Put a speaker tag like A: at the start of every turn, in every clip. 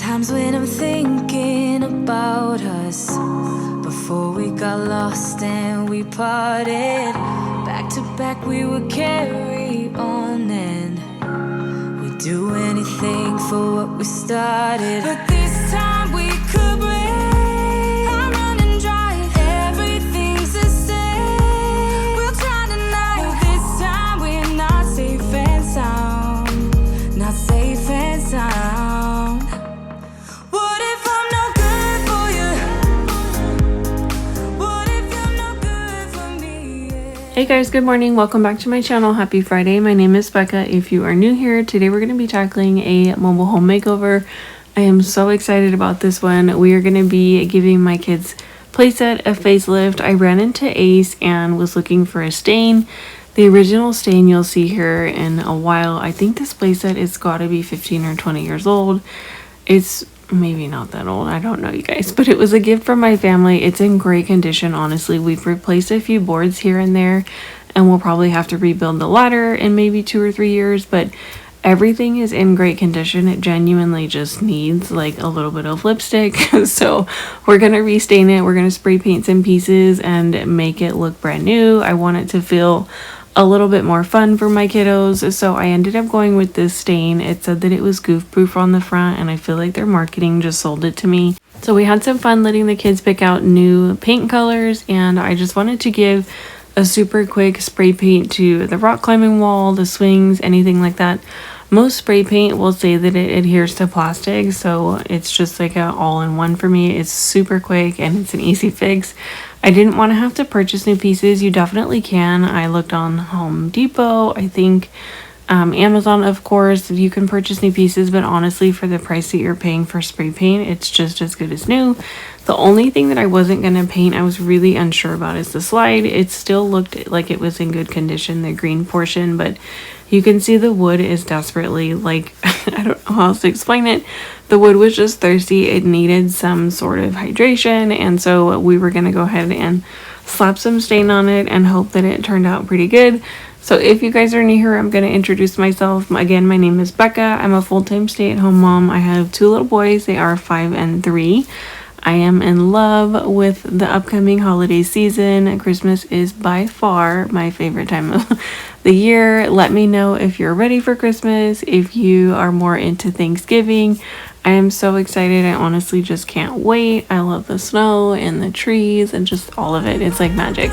A: Sometimes when I'm thinking about us, before we got lost and we parted, back to back we would carry on and we'd do anything for what we started. But this time we could break, I'm running dry, everything's the same. We'll try tonight, this time we're not safe and sound, not safe and sound.
B: Hey guys, good morning. Welcome back to my channel. Happy Friday. My name is Becca. If you are new here, today we're going to be tackling a mobile home makeover. I am so excited about this one. We are going to be giving my kids' playset a facelift. I ran into Ace and was looking for a stain. The original stain you'll see here in a while. I think this playset is got to be 15 or 20 years old. It's maybe not that old, I don't know, you guys, but it was a gift from my family. It's in great condition. Honestly, we've replaced a few boards here and there, and we'll probably have to rebuild the ladder in maybe 2 or 3 years, but everything is in great condition. It genuinely just needs like a little bit of lipstick. So we're gonna restain it, we're gonna spray paint some pieces and make it look brand new. I want it to feel a little bit more fun for my kiddos, so I ended up going with this stain. It said that it was goof proof on the front, and I feel like their marketing just sold it to me. So we had some fun letting the kids pick out new paint colors, and I just wanted to give a super quick spray paint to the rock climbing wall, the swings, anything like that. Most spray paint will say that it adheres to plastic, so it's just like a all-in-one for me. It's super quick and it's an easy fix. I didn't want to have to purchase new pieces. You definitely can. I looked on Home Depot, I think Amazon, of course, you can purchase new pieces, but honestly, for the price that you're paying for spray paint, it's just as good as new. The only thing that I wasn't going to paint, I was really unsure about, is the slide. It still looked like it was in good condition, the green portion, but you can see the wood is desperately, like, I don't know how else to explain it. The wood was just thirsty. It needed some sort of hydration, and so we were going to go ahead and slap some stain on it and hope that it turned out pretty good. So if you guys are new here, I'm going to introduce myself. Again, my name is Becca. I'm a full-time stay-at-home mom. I have 2 little boys. They are 5 and 3. I am in love with the upcoming holiday season. Christmas is by far my favorite time of the year. Let me know if you're ready for Christmas, if you are more into Thanksgiving. I am so excited. I honestly just can't wait. I love the snow and the trees and just all of it. It's like magic.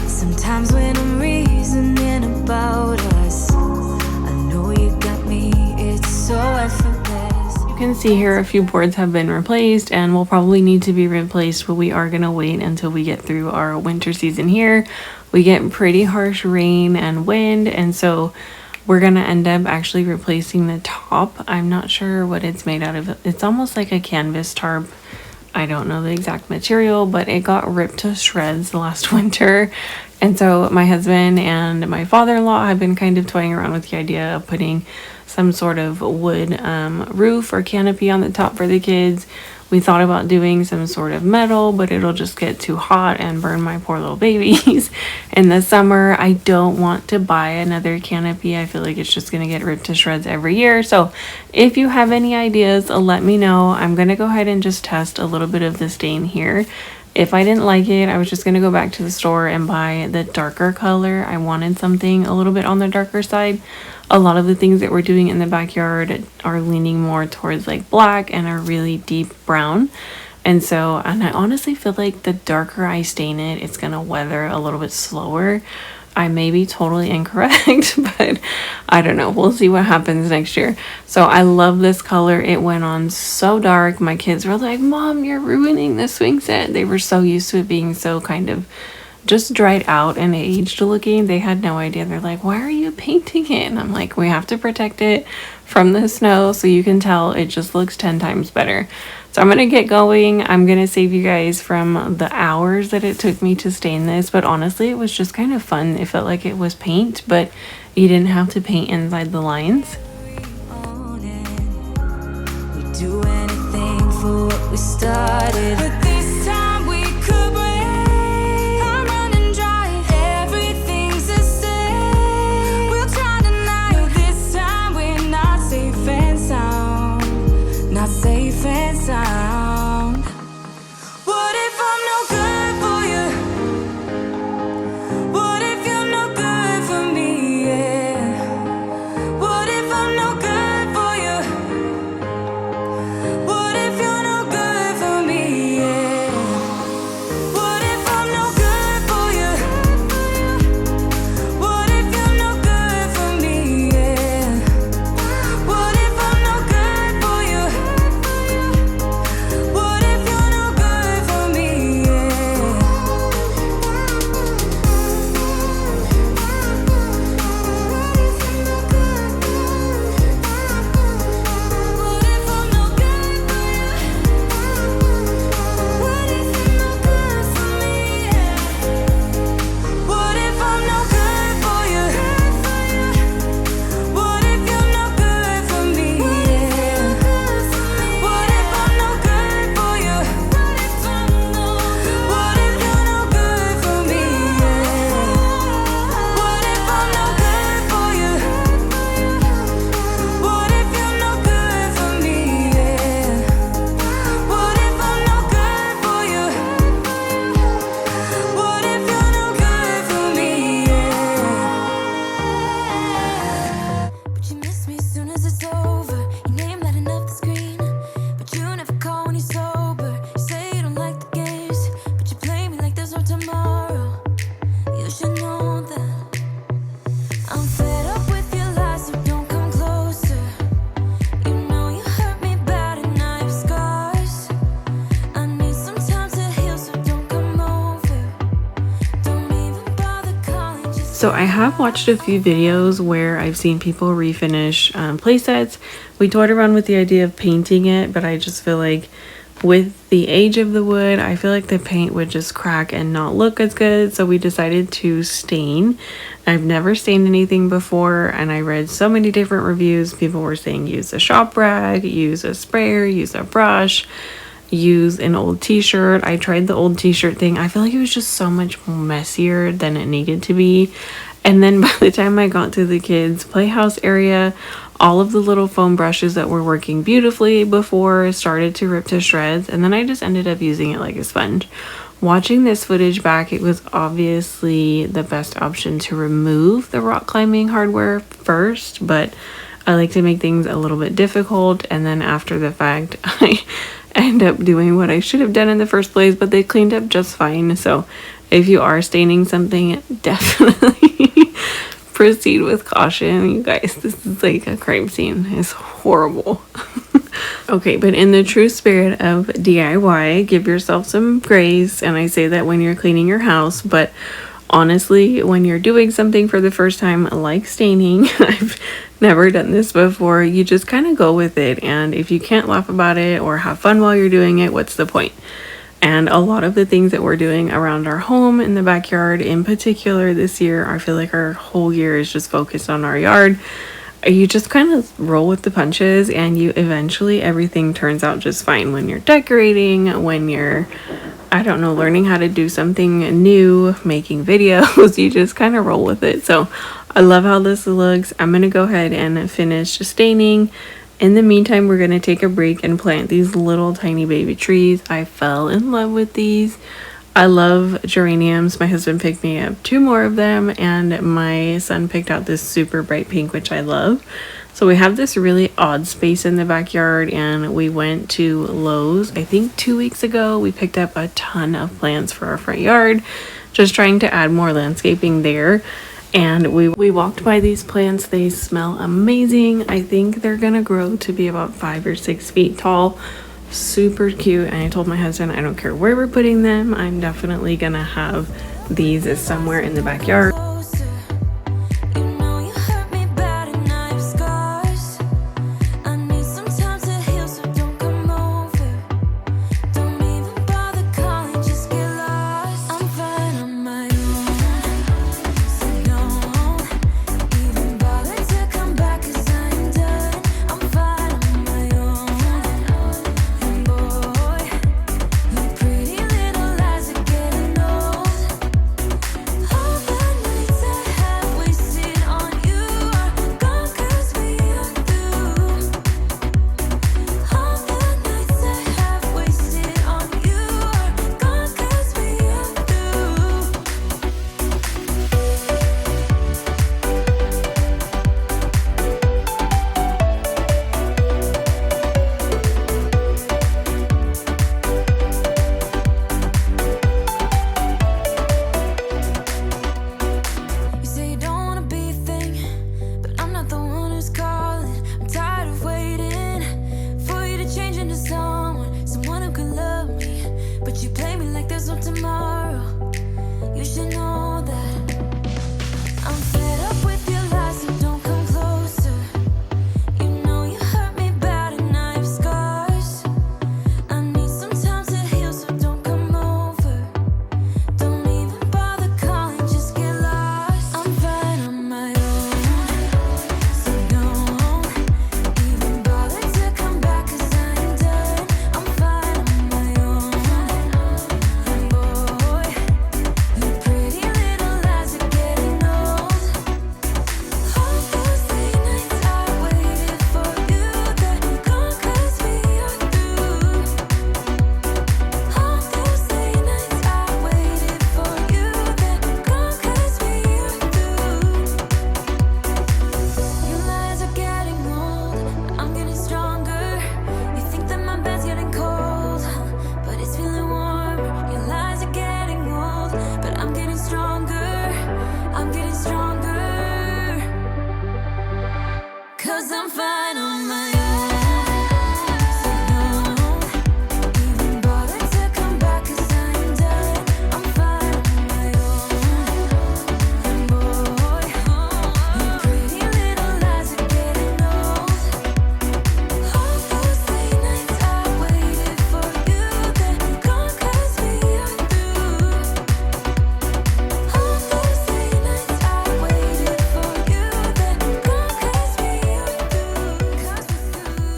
A: Sometimes when I'm reasoning about us, I know you got me, it's so effortless.
B: You can see here a few boards have been replaced and will probably need to be replaced, but we are going to wait until we get through our winter season here. We get pretty harsh rain and wind, and so we're going to end up actually replacing the top. I'm not sure what it's made out of. It's almost like a canvas tarp. I don't know the exact material, but it got ripped to shreds last winter. And so my husband and my father-in-law have been kind of toying around with the idea of putting some sort of wood roof or canopy on the top for the kids. We thought about doing some sort of metal, but it'll just get too hot and burn my poor little babies in the summer. I don't want to buy another canopy. I feel like it's just going to get ripped to shreds every year. So if you have any ideas, let me know. I'm going to go ahead and just test a little bit of the stain here. If I didn't like it, I was just going to go back to the store and buy the darker color. I wanted something a little bit on the darker side. A lot of the things that we're doing in the backyard are leaning more towards like black and a really deep brown. And I honestly feel like the darker I stain it, it's going to weather a little bit slower. I may be totally incorrect, but I don't know. We'll see what happens next year. So I love this color. It went on so dark. My kids were like, Mom, you're ruining the swing set. They were so used to it being so kind of just dried out and aged looking. They had no idea. They're like, why are you painting it? And I'm like, we have to protect it from the snow. So you can tell it just looks 10 times better. So I'm going to get going. I'm going to save you guys from the hours that it took me to stain this. But honestly, it was just kind of fun. It felt like it was paint, but you didn't have to paint inside the lines.
A: We do anything for what we started. But this time we could break. I'm running dry.
B: So I have watched a few videos where I've seen people refinish play sets. We toyed around with the idea of painting it, but I just feel like with the age of the wood, I feel like the paint would just crack and not look as good. So we decided to stain. I've never stained anything before, and I read so many different reviews. People were saying use a shop rag, use a sprayer, use a brush, use an old t-shirt. I tried the old t-shirt thing. I feel like it was just so much messier than it needed to be. And then by the time I got to the kids' playhouse area, all of the little foam brushes that were working beautifully before started to rip to shreds, and then I just ended up using it like a sponge. Watching this footage back, it was obviously the best option to remove the rock climbing hardware first, but I like to make things a little bit difficult, and then after the fact, I end up doing what I should have done in the first place, but they cleaned up just fine. So if you are staining something, definitely proceed with caution. You guys, this is like a crime scene. It's horrible. Okay, but in the true spirit of DIY, give yourself some grace. And I say that when you're cleaning your house, but honestly, when you're doing something for the first time, like staining, I've never done this before, you just kind of go with it. And if you can't laugh about it or have fun while you're doing it, what's the point? And a lot of the things that we're doing around our home in the backyard in particular this year, I feel like our whole year is just focused on our yard. You just kind of roll with the punches, and you eventually everything turns out just fine. When you're decorating, when you're, I don't know, learning how to do something new, making videos, you just kind of roll with it. So I love how this looks. I'm going to go ahead and finish staining. In the meantime, we're going to take a break and plant these little tiny baby trees. I fell in love with these. I love geraniums. My husband picked me up 2 more of them, and my son picked out this super bright pink, which I love. So we have this really odd space in the backyard, and we went to Lowe's, I think 2 weeks ago. We picked up a ton of plants for our front yard, just trying to add more landscaping there. And we walked by these plants. They smell amazing. I think they're gonna grow to be about 5 or 6 feet tall. Super cute. And I told my husband, I don't care where we're putting them, I'm definitely gonna have these somewhere in the backyard.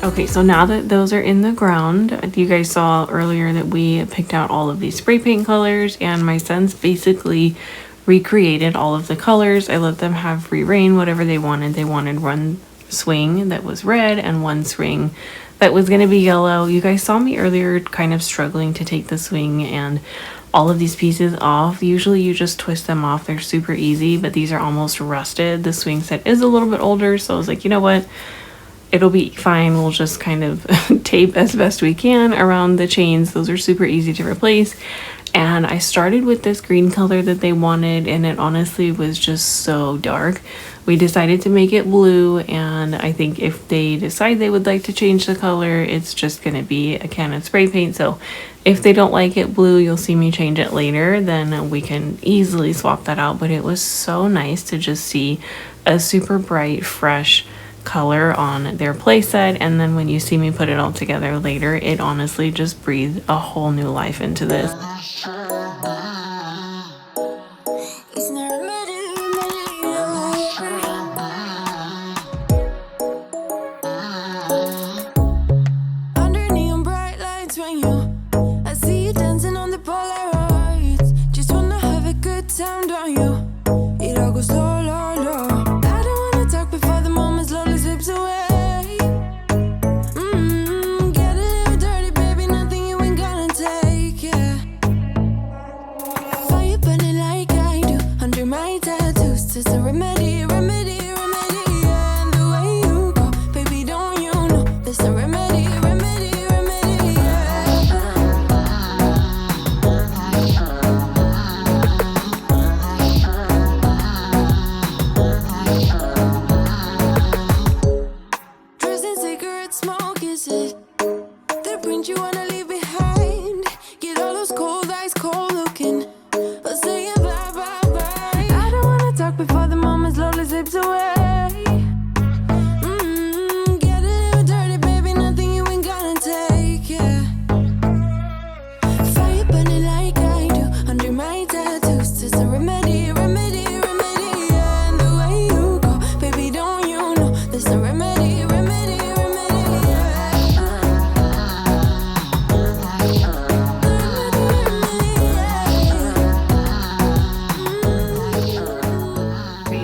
B: Okay, so now that those are in the ground, you guys saw earlier that we picked out all of these spray paint colors, and my sons basically recreated all of the colors. I let them have free reign, whatever they wanted. They wanted one swing that was red and one swing that was going to be yellow. You guys saw me earlier kind of struggling to take the swing and all of these pieces off. Usually you just twist them off. They're super easy, but these are almost rusted. The swing set is a little bit older, so I was like, you know what? It'll be fine. We'll just kind of tape as best we can around the chains. Those are super easy to replace. And I started with this green color that they wanted, and it honestly was just so dark. We decided to make it blue, and I think if they decide they would like to change the color, it's just going to be a can of spray paint. So if they don't like it blue, you'll see me change it later. Then we can easily swap that out. But it was so nice to just see a super bright, fresh color on their playset, and then when you see me put it all together later, it honestly just breathed a whole new life into this.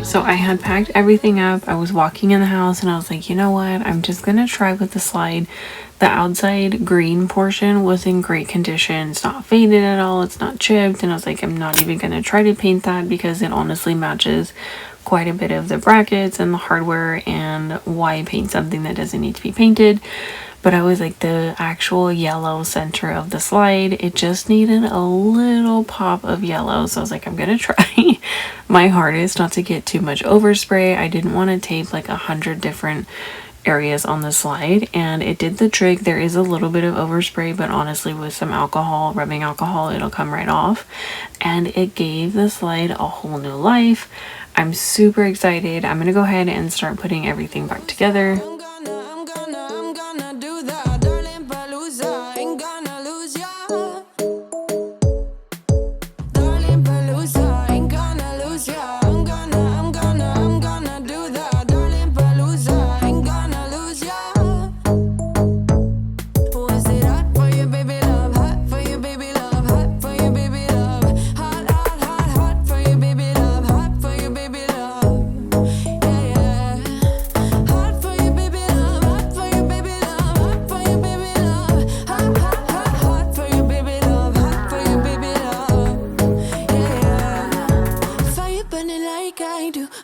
B: So I had packed everything up. I was walking in the house and I was like, you know what? I'm just going to try with the slide. The outside green portion was in great condition. It's not faded at all. It's not chipped. And I was like, I'm not even going to try to paint that because it honestly matches quite a bit of the brackets and the hardware, and why paint something that doesn't need to be painted. But I was like, the actual yellow center of the slide, it just needed a little pop of yellow. So I was like, I'm gonna try my hardest not to get too much overspray. I didn't want to tape like 100 different areas on the slide, and it did the trick. There is a little bit of overspray, but honestly with some alcohol, rubbing alcohol, it'll come right off, and it gave the slide a whole new life. I'm super excited. I'm gonna go ahead and start putting everything back together.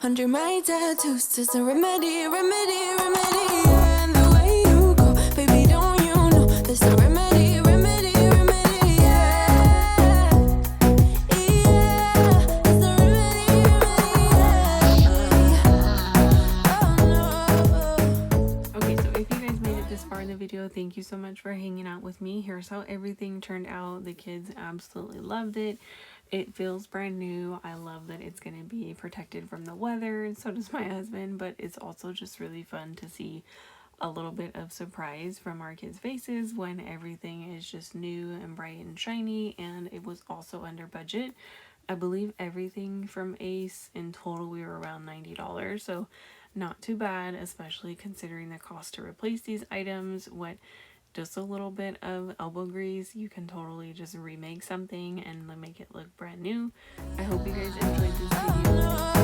B: Under my tattoos, there's a remedy, and the way you go, baby, don't you know, there's a remedy, yeah, there's a remedy, oh no. Okay, so if you guys made it this far in the video, thank you so much for hanging out with me. Here's how everything turned out. The kids absolutely loved it. It feels brand new. I love that it's going to be protected from the weather, and so does my husband, but it's also just really fun to see a little bit of surprise from our kids' faces when everything is just new and bright and shiny, and it was also under budget. I believe everything from Ace in total we were around $90, so not too bad, especially considering the cost to replace these items. What just a little bit of elbow grease, you can totally just remake something and make it look brand new. I hope you guys enjoyed this video.